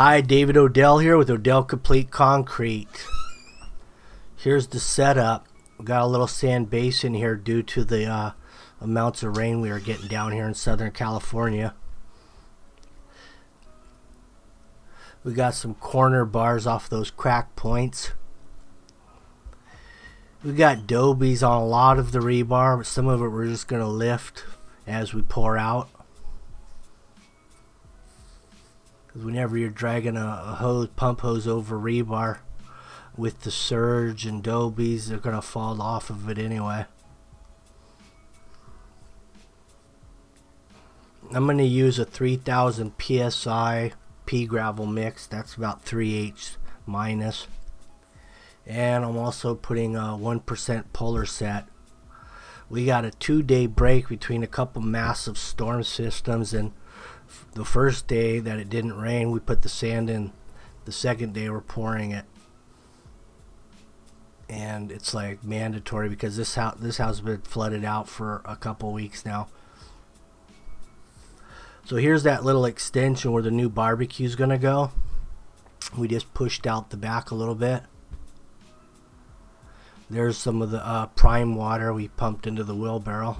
Hi, David Odell here with Odell Complete Concrete. Here's the setup. We got a little sand basin here due to the amounts of rain we are getting down here in Southern California. We got some corner bars off those crack points. We got dobies on a lot of the rebar, but some of it we're just going to lift as we pour out. Because whenever you're dragging a pump hose over rebar with the surge and dobies, they're going to fall off of it anyway. I'm going to use a 3000 psi pea gravel mix. That's about 3/8 minus. And I'm also putting a 1% polar set. We got a 2-day break between a couple massive storm systems, and the first day that it didn't rain, we put the sand in. The second day we're pouring it. And it's like mandatory because this house has been flooded out for a couple weeks now. So here's that little extension where the new barbecue is going to go. We just pushed out the back a little bit. There's some of the prime water we pumped into the wheelbarrow.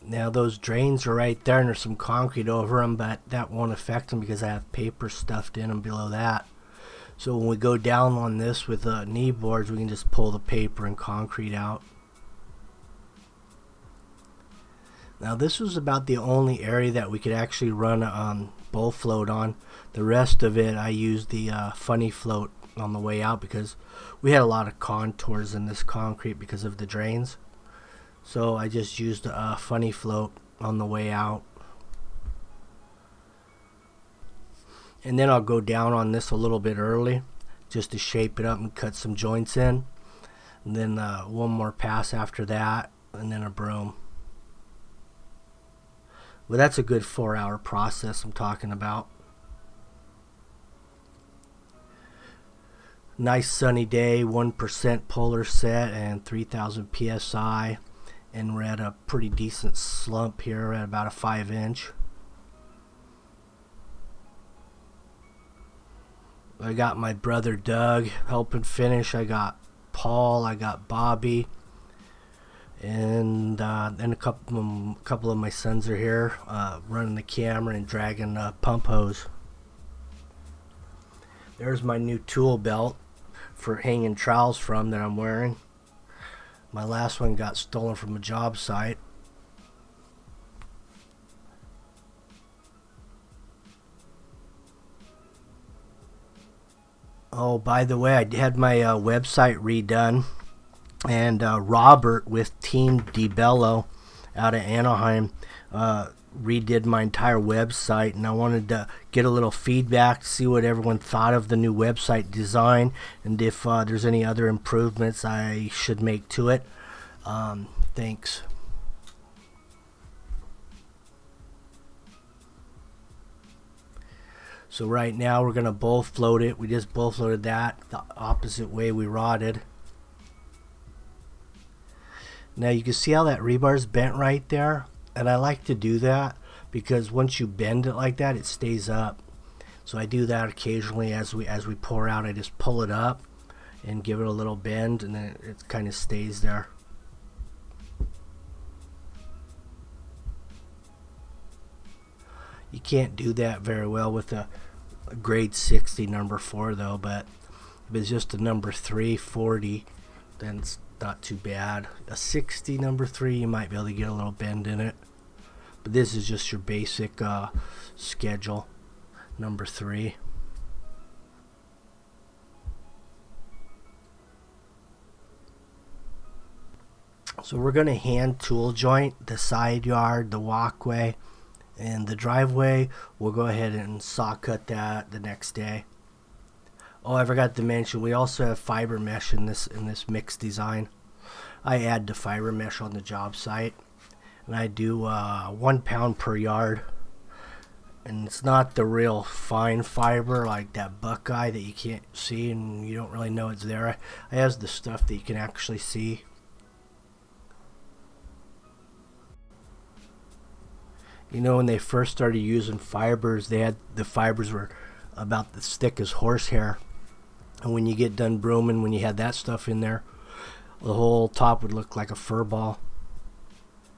Now those drains are right there and there's some concrete over them, but that won't affect them because I have paper stuffed in them below that. So when we go down on this with knee boards, we can just pull the paper and concrete out. Now this was about the only area that we could actually run bull float on. The rest of it I used the funny float on the way out because we had a lot of contours in this concrete because of the drains. So I just used a funny float on the way out. And then I'll go down on this a little bit early just to shape it up and cut some joints in. And then one more pass after that, and then a broom. Well, that's a good 4-hour process I'm talking about. Nice sunny day, 1% polar set and 3000 psi. And we're at a pretty decent slump here at about a 5-inch. I got my brother Doug helping finish. I got Paul. I got Bobby. And a couple of my sons are here running the camera and dragging a pump hose. There's my new tool belt for hanging trowels from that I'm wearing. My last one got stolen from a job site. Oh, by the way, I had my website redone, and Robert with Team DeBello out of Anaheim redid my entire website, and I wanted to get a little feedback, see what everyone thought of the new website design, and if there's any other improvements I should make to it. Thanks. So right now we're going to bull float it. We just bull floated that the opposite way we rotted. Now you can see how that rebar is bent right there, and I like to do that because once you bend it like that, it stays up. So I do that occasionally as we pour out. I just pull it up and give it a little bend, and then it kind of stays there. You can't do that very well with a grade 60 number 4 though, but if it's just a number 3 40, then it's not too bad. A 60 number 3, you might be able to get a little bend in it, but this is just your basic schedule number 3. So we're going to hand tool joint the side yard, the walkway, and the driveway. We'll go ahead and saw cut that the next day. Oh, I forgot to mention, we also have fiber mesh in this mix design. I add the fiber mesh on the job site, and I do 1 pound per yard. And it's not the real fine fiber like that Buckeye that you can't see and you don't really know it's there. I have the stuff that you can actually see. You know, when they first started using fibers, the fibers were about as thick as horsehair. And when you get done brooming, when you had that stuff in there, the whole top would look like a fur ball.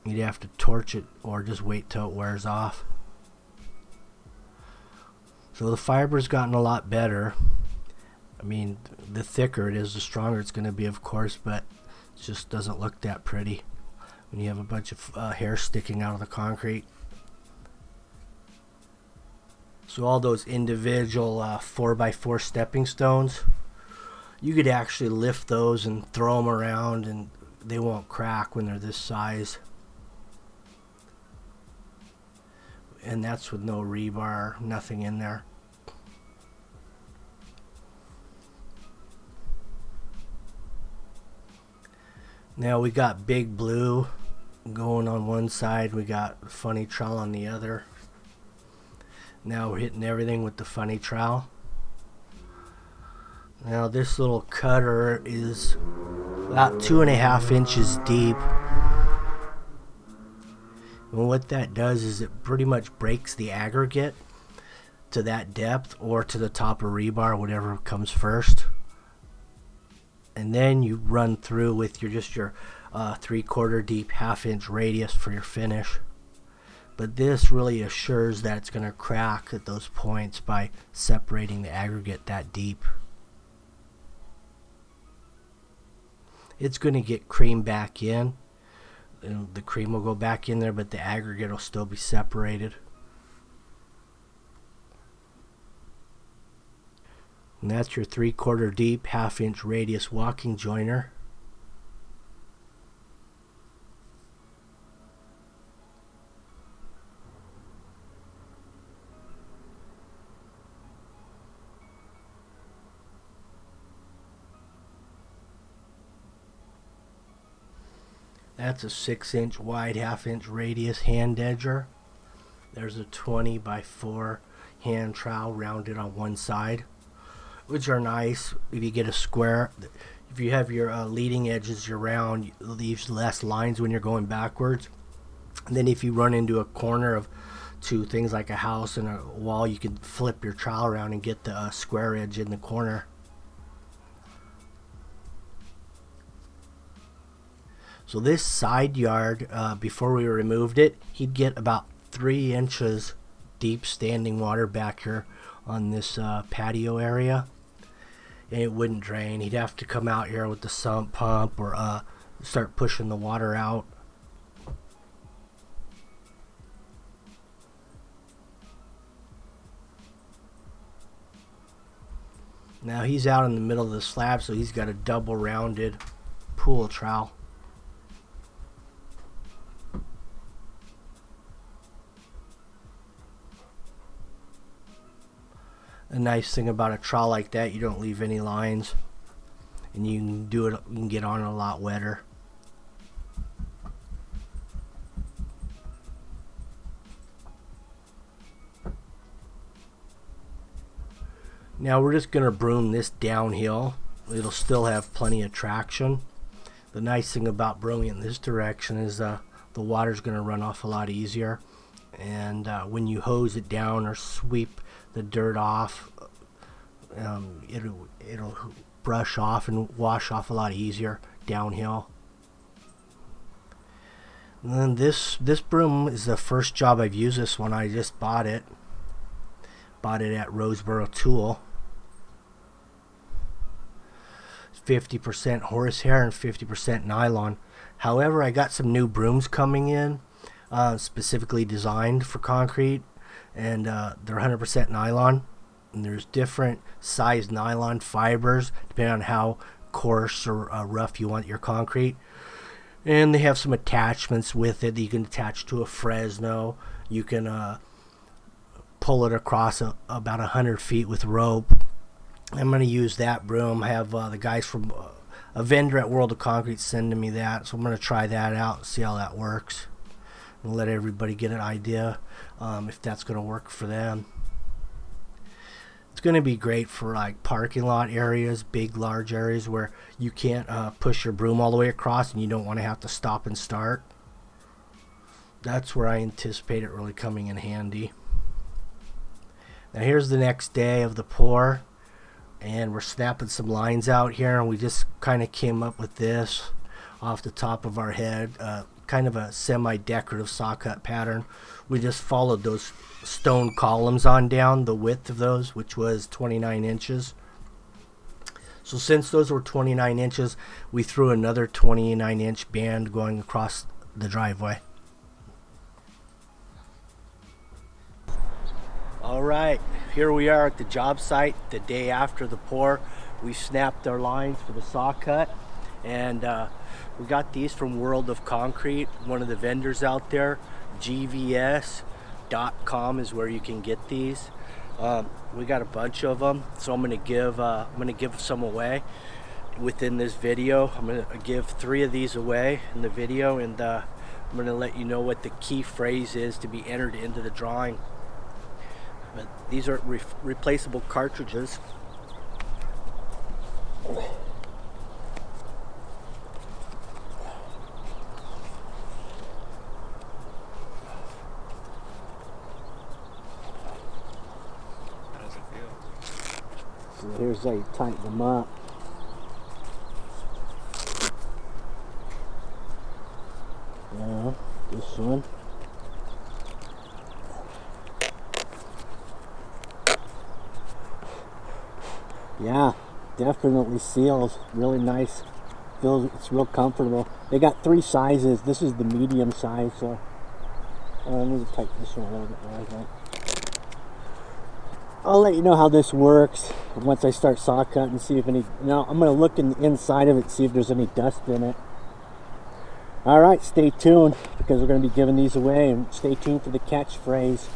You'd have to torch it or just wait till it wears off. So the fiber's gotten a lot better. I mean, the thicker it is, the stronger it's going to be, of course, but it just doesn't look that pretty when you have a bunch of hair sticking out of the concrete. So all those individual 4x4 stepping stones, you could actually lift those and throw them around and they won't crack when they're this size. And that's with no rebar, nothing in there. Now we got Big Blue going on one side, we got Funny Trowel on the other. Now we're hitting everything with the Funny Trowel. Now this little cutter is about 2.5 inches deep. And what that does is it pretty much breaks the aggregate to that depth or to the top of rebar, whatever comes first. And then you run through with your 3/4 deep 1/2 inch radius for your finish. But this really assures that it's going to crack at those points by separating the aggregate that deep. It's going to get cream back in. And the cream will go back in there, but the aggregate will still be separated. And that's your 3/4 deep 1/2 inch radius walking joiner. That's a 6-inch wide 1/2 inch radius hand edger. There's a 20x4 hand trowel rounded on one side, which are nice if you get a square. If you have your leading edges your round, it leaves less lines when you're going backwards. And then if you run into a corner of two things like a house and a wall, you can flip your trowel around and get the square edge in the corner. So this side yard, before we removed it, he'd get about 3 inches deep standing water back here on this patio area. And it wouldn't drain. He'd have to come out here with the sump pump or start pushing the water out. Now he's out in the middle of the slab, so he's got a double rounded pool trowel. A nice thing about a trowel like that, you don't leave any lines, and you can do it. You can get on a lot wetter. Now we're just gonna broom this downhill. It'll still have plenty of traction. The nice thing about brooming in this direction is the water's gonna run off a lot easier, and when you hose it down or sweep the dirt off, it'll brush off and wash off a lot easier downhill. And then this broom is the first job I've used this one. I just bought it at Roseboro Tool. 50% horsehair and 50% nylon. However, I got some new brooms coming in, specifically designed for concrete, and they're 100% nylon. And there's different size nylon fibers depending on how coarse or rough you want your concrete. And they have some attachments with it that you can attach to a Fresno. You can pull it across about 100 feet with rope. I'm going to use that broom. I have the guys from a vendor at World of Concrete sending me that, so I'm going to try that out and see how that works, and let everybody get an idea if that's going to work for them. It's going to be great for like parking lot areas, big large areas where you can't push your broom all the way across and you don't want to have to stop and start. that's where I anticipate it really coming in handy. Now here's the next day of the pour, and we're snapping some lines out here, and we just kind of came up with this off the top of our head, kind of a semi-decorative saw cut pattern. We just followed those stone columns on down, the width of those, which was 29 inches. So since those were 29 inches, we threw another 29-inch band going across the driveway. All right, here we are at the job site the day after the pour. We snapped our lines for the saw cut, and we got these from World of Concrete, one of the vendors out there. GVS.com is where you can get these. We got a bunch of them, so I'm gonna give some away within this video. I'm gonna give 3 of these away in the video, and I'm gonna let you know what the key phrase is to be entered into the drawing. But these are replaceable cartridges. So here's how you tighten them up. Yeah, this one. Yeah, definitely seals. Really nice. It's real comfortable. They got 3 sizes. This is the medium size, so I need to tighten this one a little bit more, I think. I'll let you know how this works once I start saw cutting and see if any. Now I'm going to look in the inside of it, see if there's any dust in it. All right, stay tuned because we're going to be giving these away, and stay tuned for the catchphrase.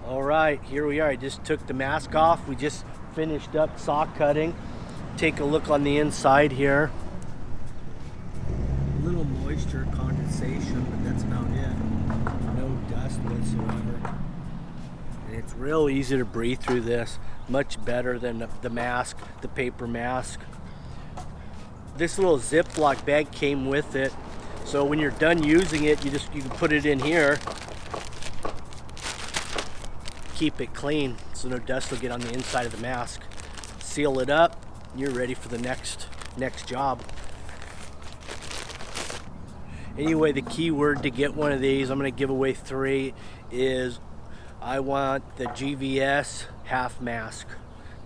All right, here we are. I just took the mask off. We just finished up saw cutting. Take a look on the inside here. A little moisture condensation, but that's about it. No dust whatsoever. And it's real easy to breathe through this. Much better than the mask, the paper mask. This little Ziploc bag came with it. So when you're done using it, you can put it in here. Keep it clean so no dust will get on the inside of the mask. Seal it up, you're ready for the next job. Anyway, the key word to get one of these, I'm going to give away 3, is I want the GVS half mask.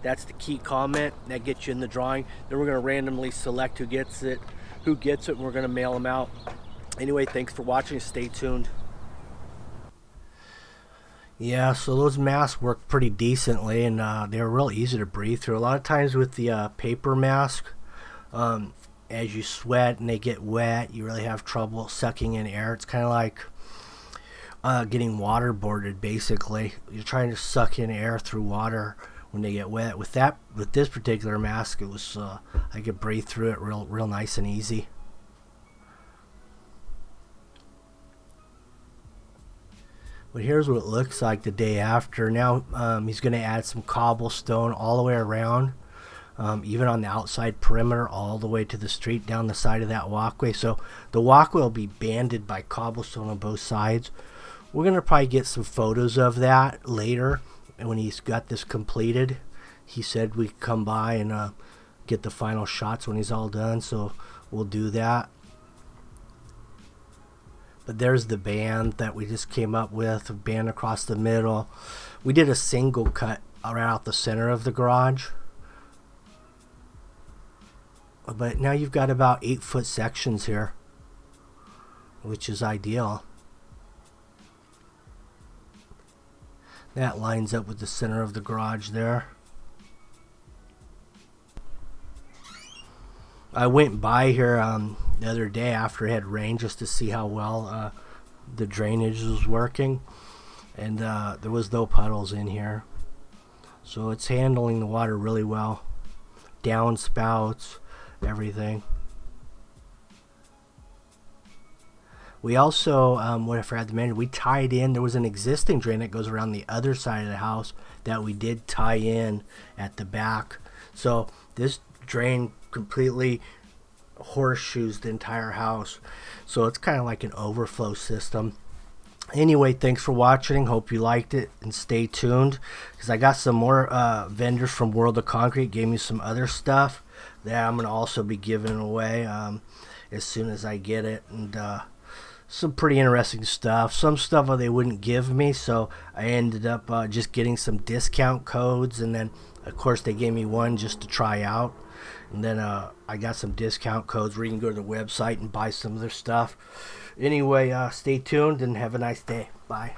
That's the key comment that gets you in the drawing. Then we're going to randomly select who gets it, and we're going to mail them out. Anyway, thanks for watching. Stay tuned. Yeah, so those masks work pretty decently, and they're real easy to breathe through. A lot of times with the paper mask, as you sweat and they get wet, you really have trouble sucking in air. It's kind of like getting waterboarded, basically. You're trying to suck in air through water when they get wet. With this particular mask, it was I could breathe through it real nice and easy. But here's what it looks like the day after. Now he's going to add some cobblestone all the way around, even on the outside perimeter, all the way to the street down the side of that walkway. So the walkway will be banded by cobblestone on both sides. We're going to probably get some photos of that later when he's got this completed. He said we could come by and get the final shots when he's all done, so we'll do that. But there's the band that we just came up with, a band across the middle. We did a single cut right out the center of the garage. But now you've got about 8-foot sections here, which is ideal. That lines up with the center of the garage there. I went by here the other day after it had rained just to see how well the drainage was working, and there was no puddles in here, so it's handling the water really well. Downspouts, everything. We also, what I forgot to mention, we tied in, there was an existing drain that goes around the other side of the house that we did tie in at the back. So this drain completely horseshoes the entire house. So it's kind of like an overflow system. Anyway, thanks for watching. Hope you liked it, and stay tuned because I got some more vendors from World of Concrete gave me some other stuff that I'm going to also be giving away as soon as I get it, and some pretty interesting stuff. Some stuff they wouldn't give me, so I ended up just getting some discount codes, and then of course they gave me one just to try out, and then I got some discount codes where you can go to the website and buy some of their stuff. Anyway, stay tuned and have a nice day. Bye.